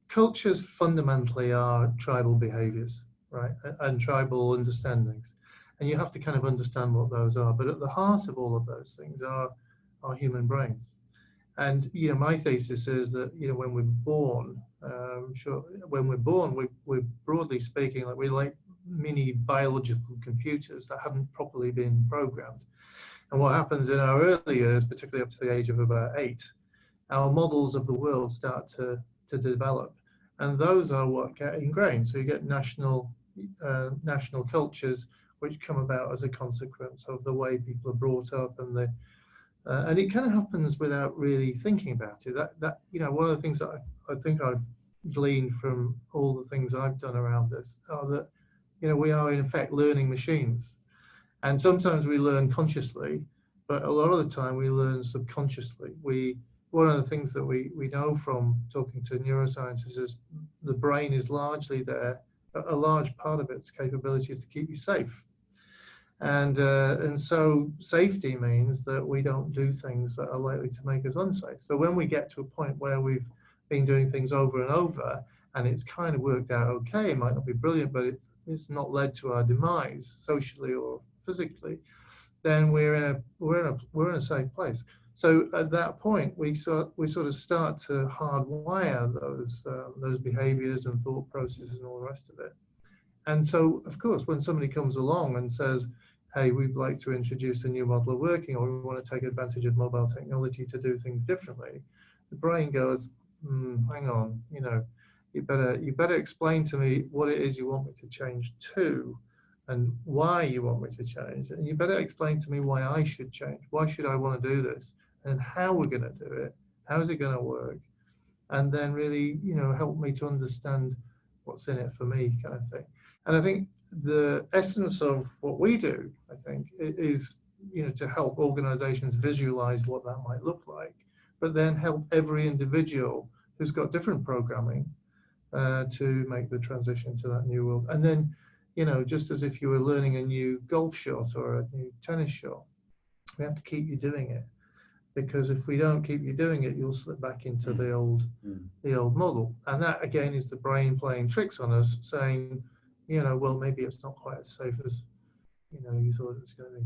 cultures fundamentally are tribal behaviors, right, and tribal understandings, and you have to kind of understand what those are. But at the heart of all of those things are human brains. And my thesis is that when we're born, when we're born, we're broadly speaking like we're like mini biological computers that haven't properly been programmed. And what happens in our early years, particularly up to the age of about 8, our models of the world start to develop, and those are what get ingrained. So you get national cultures which come about as a consequence of the way people are brought up, and it kind of happens without really thinking about it. That one of the things that I think I've gleaned from all the things I've done around this are that we are in effect learning machines, and sometimes we learn consciously, but a lot of the time we learn subconsciously. One of the things that we know from talking to neuroscientists is the brain is largely there, but a large part of its capability is to keep you safe. And so safety means that we don't do things that are likely to make us unsafe. So when we get to a point where we've been doing things over and over, and it's kind of worked out okay, it might not be brilliant, but it's not led to our demise socially or physically, then we're in a safe place. So at that point, we sort of start to hardwire those behaviors and thought processes and all the rest of it. And so, of course, when somebody comes along and says, hey, we'd like to introduce a new model of working, or we want to take advantage of mobile technology to do things differently, the brain goes, hang on, you better explain to me what it is you want me to change to, and why you want me to change. And you better explain to me why I should change. Why should I want to do this? And how we're going to do it. How is it going to work? And then really, help me to understand what's in it for me, kind of thing. And I think the essence of what we do, I think, is, to help organizations visualize what that might look like, but then help every individual who's got different programming to make the transition to that new world. And then, just as if you were learning a new golf shot or a new tennis shot, we have to keep you doing it. Because if we don't keep you doing it, you'll slip back into the old model. And that, again, is the brain playing tricks on us, saying, well, maybe it's not quite as safe as, you thought it was going to be.